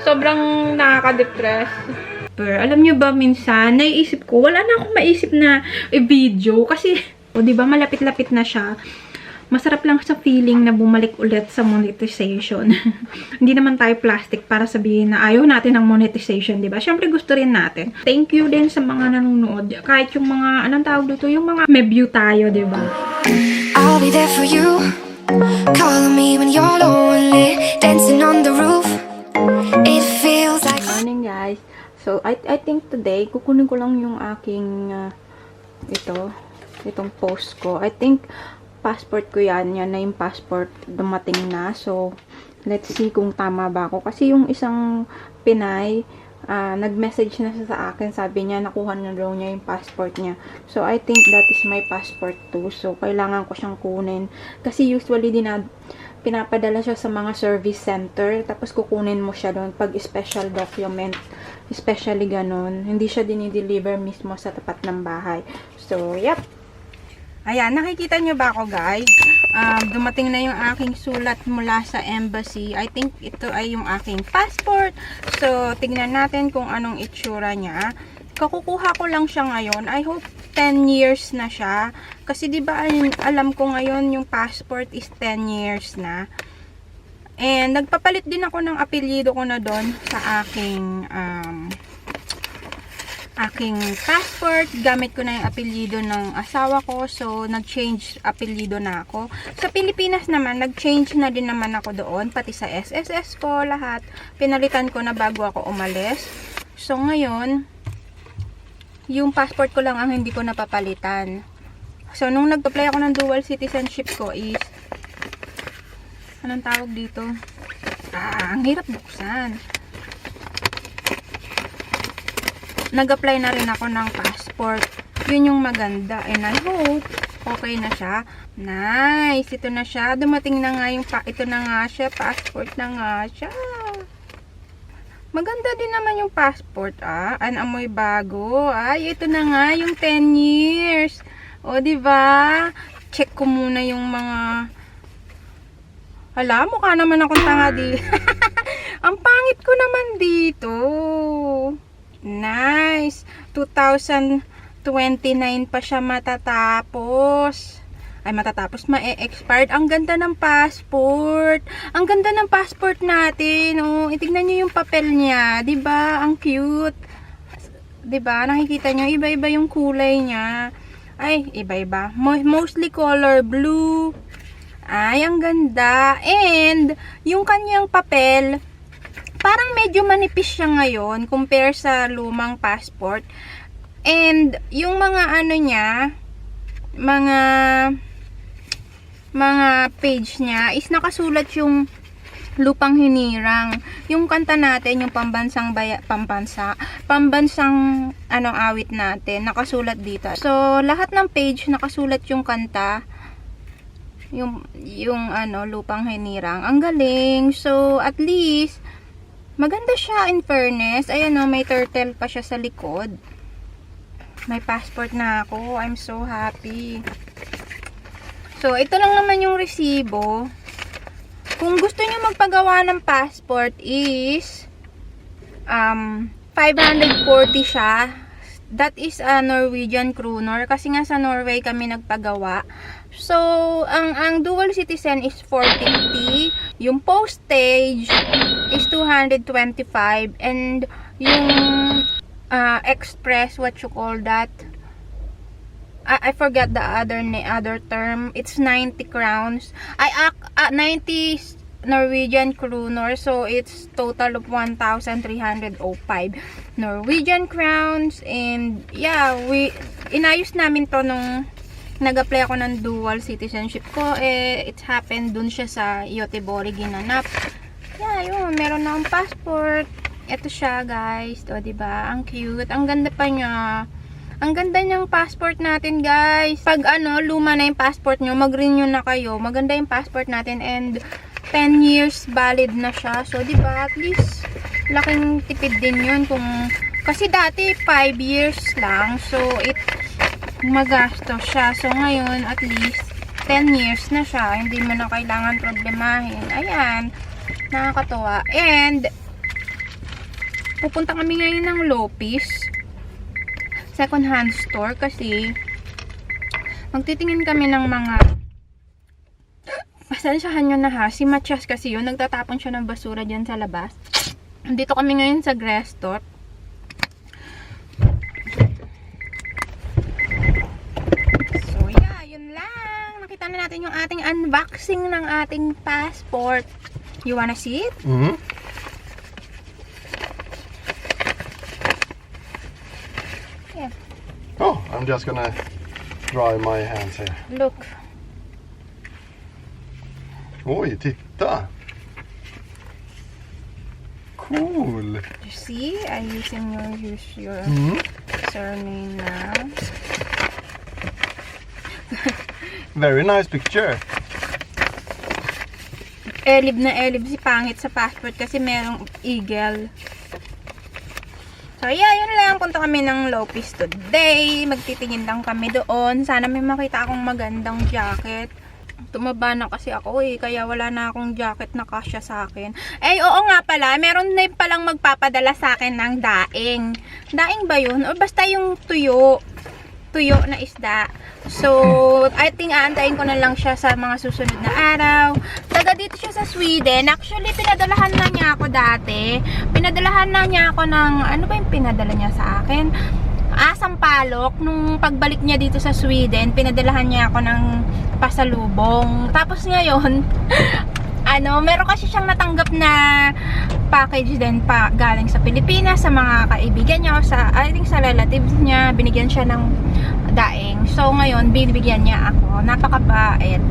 Sobrang nakaka-depress. Pero alam nyo ba, minsan, naiisip ko, wala na akong maisip na video. Kasi, o diba, malapit-lapit na siya. Masarap lang sa feeling na bumalik ulit sa monetization. Hindi naman tayo plastic para sabihin na ayaw natin ng monetization, diba? Siyempre gusto rin natin. Thank you din sa mga nanonood. Kahit yung mga, anong tawag dito, yung mga may view tayo, diba? I'll be there for you. Call me when you're lonely. Dancing on the roof. It feels like... Good morning, guys. So, I think today, kukunin ko lang yung aking, itong post ko. I think, passport ko yan. Yan na yung passport dumating na. So, let's see kung tama ba ako. Kasi yung isang Pinay, nag-message na siya sa akin. Sabi niya, nakuha na daw niya yung passport niya. So, I think that is my passport too. So, kailangan ko siyang kunin. Kasi usually, pinapadala siya sa mga service center. Tapos, kukunin mo siya doon pag special document. Especially ganun. Hindi siya dinideliver mismo sa tapat ng bahay. So, yep. Ayan, nakikita nyo ba ako, guys? Dumating na yung aking sulat mula sa embassy. I think ito ay yung aking passport. So, tignan natin kung anong itsura niya. Kakukuha ko lang siya ngayon. I hope 10 years na siya. Kasi diba alam ko ngayon yung passport is 10 years na. And nagpapalit din ako ng apelyido ko na doon sa aking passport. Gamit ko na yung apelyido ng asawa ko. So, nag-change apelyido na ako. Sa Pilipinas naman, nag-change na din naman ako doon. Pati sa SSS ko, lahat. Pinalitan ko na bago ako umalis. So, ngayon, yung passport ko lang ang hindi ko napapalitan. So, nung nag-apply ako ng dual citizenship ko is, anong tawag dito? Ang hirap buksan. Nag-apply na rin ako ng passport. Yun yung maganda. And I hope okay na siya. Nice. Ito na siya. Dumating na nga yung ito na nga siya. Passport na nga siya. Maganda din naman yung passport, An amoy bago. Ay, ito na nga yung 10 years. O, diba? Check ko muna yung mga... Hala, mukha naman akong tanga di. Ang pangit ko naman dito. Nice. 2029 pa siya matatapos. Ay, matatapos. Ma-expired. Ang ganda ng passport. Ang ganda ng passport natin. Oh, itignan nyo yung papel niya. Diba? Ang cute. Diba? Nakikita nyo? Iba-iba yung kulay niya. Ay, iba-iba. Mostly color blue. Ay, ang ganda. And, yung kanyang papel, parang medyo manipis siya ngayon compare sa lumang passport. And yung mga ano niya, mga page niya is nakasulat yung Lupang Hinirang. Yung kanta natin, yung pambansang awit natin, nakasulat dito. So lahat ng page nakasulat yung kanta. Yung Lupang Hinirang. Ang galing. So at least maganda siya in fairness. Ayan o, may turtle pa siya sa likod. May passport na ako. I'm so happy. So, ito lang naman yung resibo. Kung gusto nyo magpagawa ng passport is 540 siya. That is a Norwegian kroner. Kasi nga sa Norway kami nagpagawa. So, ang dual citizen is 450. Yung postage is 225. And yung express, what you call that? I forgot the other term. It's 90 crowns. 90 Norwegian kroner. So, it's total of 1,305 Norwegian crowns. And, yeah, inayos namin to nung nag-apply ako ng dual citizenship ko. It happened dun siya sa Göteborg ginanap. Yeah, yun. Meron na akong passport. Ito siya, guys. O, diba? Ang cute. Ang ganda pa niya. Ang ganda niyang passport natin, guys. Pag luma na yung passport nyo, mag-renew na kayo. Maganda yung passport natin and 10 years valid na siya. So, diba? At least, laking tipid din yun kasi dati 5 years lang. So, magastos siya. So, ngayon, at least, 10 years na siya. Hindi mo na kailangan problemahin. Ayan. Nakakatuwa. And, pupunta kami ngayon ng Lopis second hand store kasi magtitingin kami ng mga pasensyahan nyo na ha, si Matias kasi yun, nagtatapon siya ng basura dyan sa labas. Dito kami ngayon sa Grestot. So yeah, yun lang. Nakita na natin yung ating unboxing ng ating passport. You wanna see it? Mm-hmm. Yeah. Oh, I'm just gonna dry my hands here. Look. Oj, titta! Cool! You see? I'm using your Mm. surname now. Very nice picture. Elib na elib si pangit sa passport kasi merong eagle. So yeah, yun lang. Punta kami ng Lopis today. Magtitingin lang kami doon. Sana may makita akong magandang jacket. Tumaba na kasi ako kaya wala na akong jacket na kasya sa akin. Oo nga pala, meron na palang magpapadala sa akin ng daing. Daing ba yun? O basta yung tuyo. Tuyo na isda. So, I think aantayin ko na lang siya sa mga susunod na araw. Taga dito siya sa Sweden. Actually, pinadalahan na niya ako dati. Pinadalahan na niya ako ng, ano ba yung pinadala niya sa akin? Sampalok. Nung pagbalik niya dito sa Sweden, pinadalahan niya ako ng pasalubong. Tapos ngayon, meron kasi siyang natanggap na package din pa galing sa Pilipinas sa mga kaibigan niya o I think sa relatives niya, binigyan siya ng daing. So ngayon, binibigyan niya ako. Napakabait.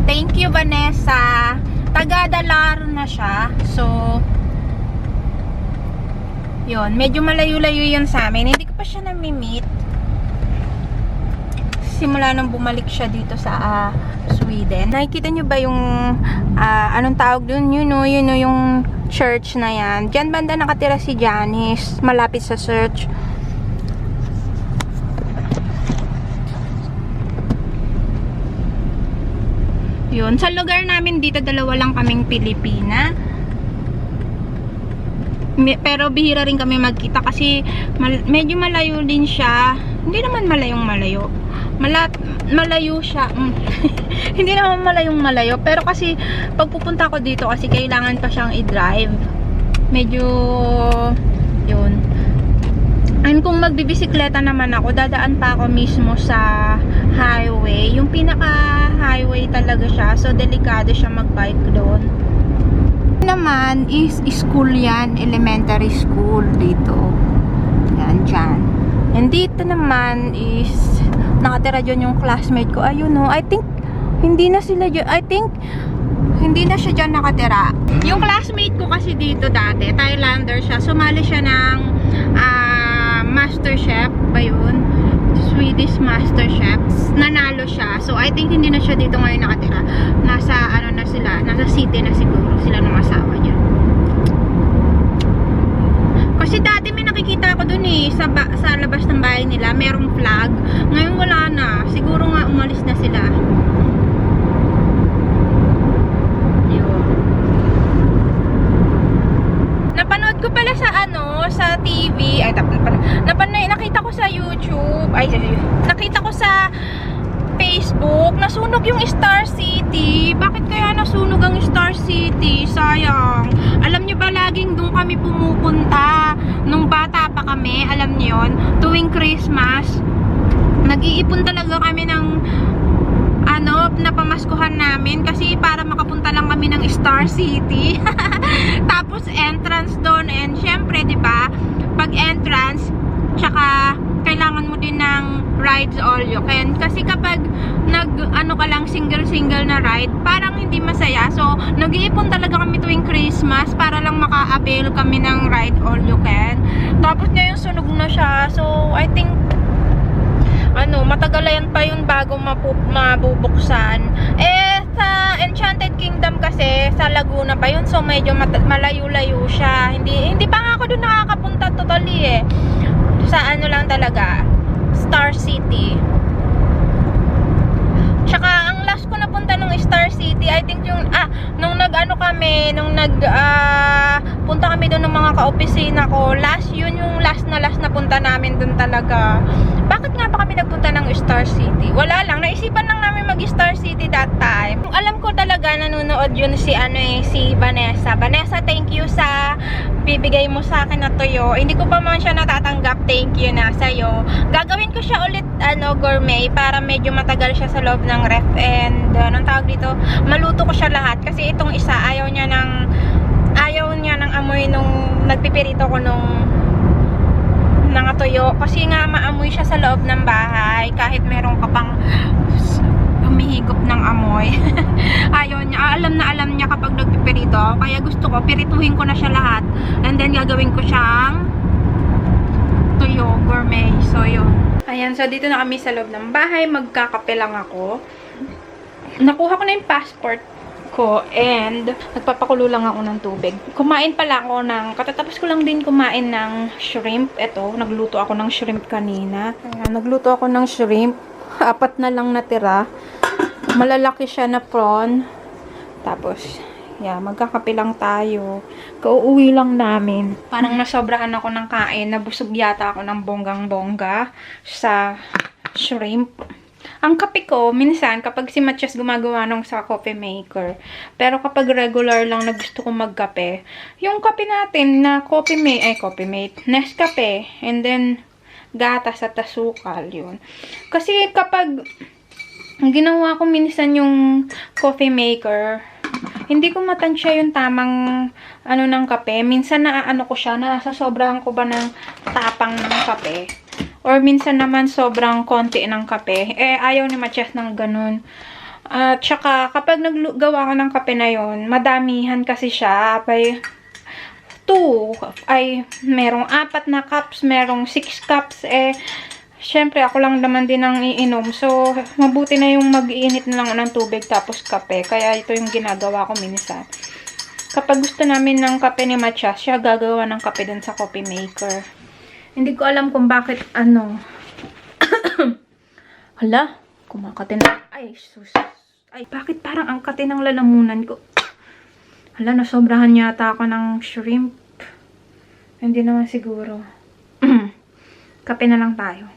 Thank you, Vanessa. Taga-Dalar na siya. So yun, medyo malayo-layo yun sa amin. Hindi ko pa siya nami-meet. Simula nang bumalik siya dito sa Sweden. Nakikita nyo ba yung anong tawag dun? Yun o, yung church na yan. Diyan banda nakatira si Janice. Malapit sa church. Yun. Sa lugar namin dito, dalawa lang kaming Pilipina. Pero bihira rin kami magkita kasi medyo malayo din siya. Hindi naman malayong malayo. Malayo siya. Hindi naman malayong malayo. Pero kasi pag pupunta ko dito kasi kailangan pa siyang i-drive. Medyo yun. And kung magbibisikleta naman ako, dadaan pa ako mismo sa highway. Yung pinaka-highway talaga siya. So delikado siya mag-bike doon. Naman is school yan. Elementary school dito. Yan, dyan. And dito naman is nakatira dyan yung classmate ko. Ayun no, I think hindi na sila dyan. I think hindi na siya dyan nakatira. Yung classmate ko kasi dito dati, Thailander siya. Sumali siya ng MasterChef ba yun? Swedish MasterChef. Nanalo siya. So I think hindi na siya dito ngayon nakatira. Nasa ano na sila, nasa city na siguro sila ng asawa niya. Kasi dati may nakikita ako dun sa labas ng bahay nila, merong flag. Ngayon wala na. Siguro nga umalis na sila. Yun. Napanood ko pala sa sa TV. Nakita ko sa YouTube. Nakita ko sa Facebook. Nasunog yung Star City. Bakit kaya nasunog ang Star City? Sayang. Alam nyo ba, laging doon kami pumupunta. Nung bata pa kami, alam nyo yun, tuwing Christmas, nag-iipon talaga kami ng napamaskuhan namin kasi para makapunta lang kami ng Star City. Tapos entrance doon, and syempre, 'di ba? Pag entrance, tsaka kailangan mo din ng rides all you can. Kasi kapag ka lang single na ride, parang hindi masaya. So, nag-iipon talaga kami tuwing Christmas para lang maka-avail kami ng ride all you can. Tapos ngayon sunog na siya. So, I think matagalayan pa yun bago mabubuksan. Sa Enchanted Kingdom kasi, sa Laguna pa yun. So, medyo malayo-layo siya. Hindi pa nga ako doon nakakapunta totally Sa lang talaga, Star City. Tsaka, ang last ko napunta ng Star City. I think yung, nung punta kami doon ng mga ka-opisina ko, yun yung last na punta namin doon talaga. Bakit nga ba kami nagpunta ng Star City? Wala lang, naisipan lang namin mag-Star City that time. Alam ko talaga, nanonood yun si Vanessa. Vanessa, thank you sa bibigay mo sa akin na tuyo. Hindi ko pa man siya natatanggap. Thank you na sa'yo. Gagawin ko siya ulit, gourmet, para medyo matagal siya sa loob ng ref. And, anong tawag dito? Maluto ko siya lahat. Kasi itong isa, ayaw niya ng amoy nung nagpipirito ko nung tuyo. Kasi nga, maamoy siya sa loob ng bahay. Kahit meron ka pang humihigop ng amoy. Ayaw niya. Alam niya kapag nagpipirito. Kaya gusto ko, pirituhin ko na siya lahat. And then, gagawin ko siyang tuyo, gourmet. So, yun. Ayan. So, dito na kami sa loob ng bahay. Magkakape lang ako. Nakuha ko na yung passport ko. And, nagpapakulo lang ako ng tubig. Kumain pala ako katatapos ko lang din kumain ng shrimp. Ito, nagluto ako ng shrimp kanina. Ayan, nagluto ako ng shrimp. 4 na lang natira. Malalaki siya na prawn. Tapos, magkakape lang tayo. Kauuwi lang namin. Parang nasobrahan ako ng kain. Nabusog yata ako ng bonggang-bongga sa shrimp. Ang kape ko, minsan, kapag si Matias gumagawa nung sa coffee maker. Pero kapag regular lang na gusto kong magkape, yung kape natin na coffee mate, Nescafe, and then, gatas at asukal, yun. Kasi kapag ginawa ko minsan yung coffee maker, hindi ko matansya yung tamang ng kape. Minsan ko siya, nasasobrahan ko ba ng tapang ng kape. Or minsan naman sobrang konti ng kape. Ayaw ni Matias ng ganun. At saka, kapag naggawa ko ng kape na yon, madamihan kasi siya. Merong 4 na cups, merong 6 cups. Syempre, ako lang naman din ang iinom. So, mabuti na yung mag-iinit na lang ng tubig tapos kape. Kaya ito yung ginagawa ko minsan. Kapag gusto namin ng kape ni Matias, siya gagawa ng kape dun sa coffee maker. Hindi ko alam kung bakit Hala, kumakati na. Ay, sus. Ay, bakit parang ang kati ng lalamunan ko? Hala, nasobrahan yata ako ng shrimp. Hindi naman siguro. Kape na lang tayo.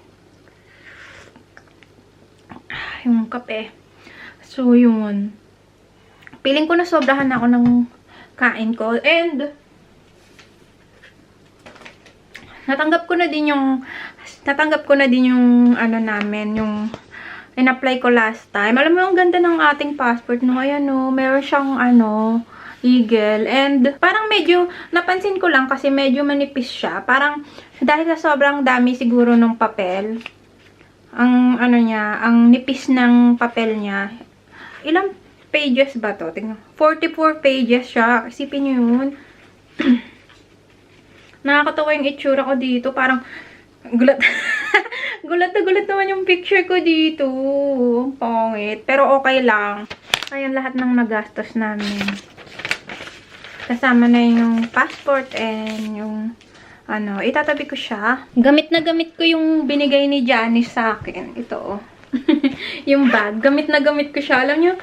Yung kape. So, yun. Piling ko nasobrahan ako ng kain ko. And, natanggap ko na din yung namin, yung in-apply ko last time. Alam mo, ang ganda ng ating passport, no? Ayan, no? Meron siyang, eagle. And, parang medyo, napansin ko lang kasi medyo manipis siya. Parang, dahil sa sobrang dami siguro ng papel, ang nipis ng papel niya. Ilang pages ba to? Tingnan. 44 pages siya. Isipin niyo yun. Nakakatawa yung itsura ko dito. Parang, gulat. gulat naman yung picture ko dito. Pangit. Pero okay lang. Ayan lahat ng nagastos namin. Kasama na yung passport and yung, itatabi ko siya. Gamit na gamit ko yung binigay ni Janice sa akin. Ito, oh. Yung bag. Gamit na gamit ko siya. Alam nyo,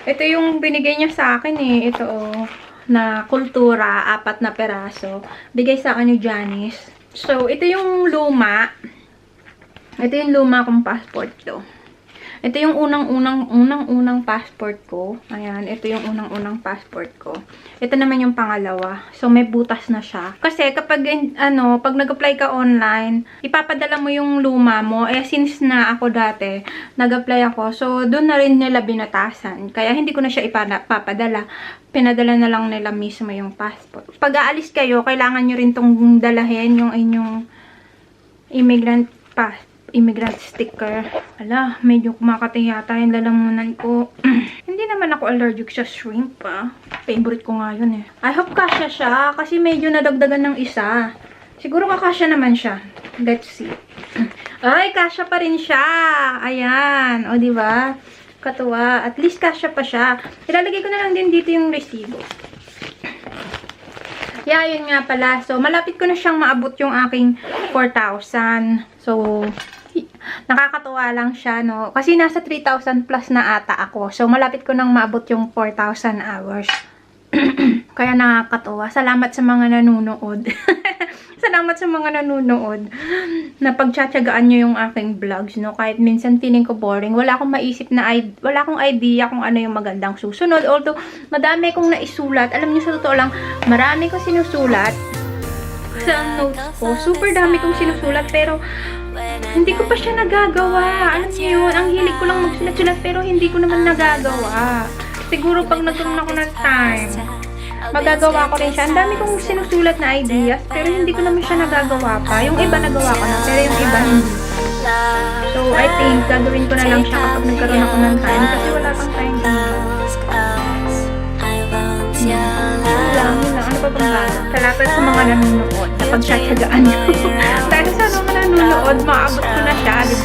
ito yung binigay niya sa akin, eh. Ito, oh. Na kultura, 4 na peraso. Bigay sa akin ni Janice. So, ito yung luma. Ito yung luma kong passport to. Ito yung unang-unang passport ko. Ayan, ito yung unang-unang passport ko. Ito naman yung pangalawa. So, may butas na siya. Kasi kapag, pag nag-apply ka online, ipapadala mo yung luma mo. Since na ako dati, nag-apply ako. So, doon na rin nila binatasan. Kaya, hindi ko na siya ipapadala. Pinadala na lang nila mismo yung passport. Pag aalis kayo, kailangan nyo rin tong dalahin yung inyong immigrant sticker. Ala, medyo kumakati yata yung lalamunan ko. Hindi naman ako allergic sa shrimp, Favorite ko nga yun, eh. I hope kasya siya, kasi medyo nadagdagan ng isa. Siguro kakasya naman siya. Let's see. Ay, kasya pa rin siya. Ayan. O, diba? Katuwa. At least kasya pa siya. Ilalagay ko na lang din dito yung resibo. Yeah, yun nga pala. So, malapit ko na siyang maabot yung aking 4,000. So, nakakatuwa lang siya, no? Kasi nasa 3,000 plus na ata ako. So, malapit ko nang maabot yung 4,000 hours. Kaya nakakatuwa. Salamat sa mga nanonood. Salamat sa mga nanonood na pagtsatsagaan nyo yung aking vlogs, no? Kahit minsan feeling ko boring. Wala akong maisip na wala akong idea kung ano yung magandang susunod. Although, madami kong naisulat. Alam nyo, sa totoo lang, marami kong sinusulat sa notes ko. Super dami kong sinusulat, pero hindi ko pa siya nagagawa. Alam niyo yun, ang hilig ko lang magsulat-sulat, pero hindi ko naman nagagawa. Siguro pag nagkaroon ako ng time, magagawa ko rin siya. Ang dami kong sinusulat na ideas, pero hindi ko naman siya nagagawa pa. Yung iba nagawa ko na, pero yung iba hindi. So, I think, gagawin ko na lang siya kapag nagkaroon ako ng time, kasi wala pang time. Ano pa bang bago? Salamat sa mga nanonood, sa pagtsatsagaan nyo. Dahil sa mga nanonood, maabot ko na siya, di ba?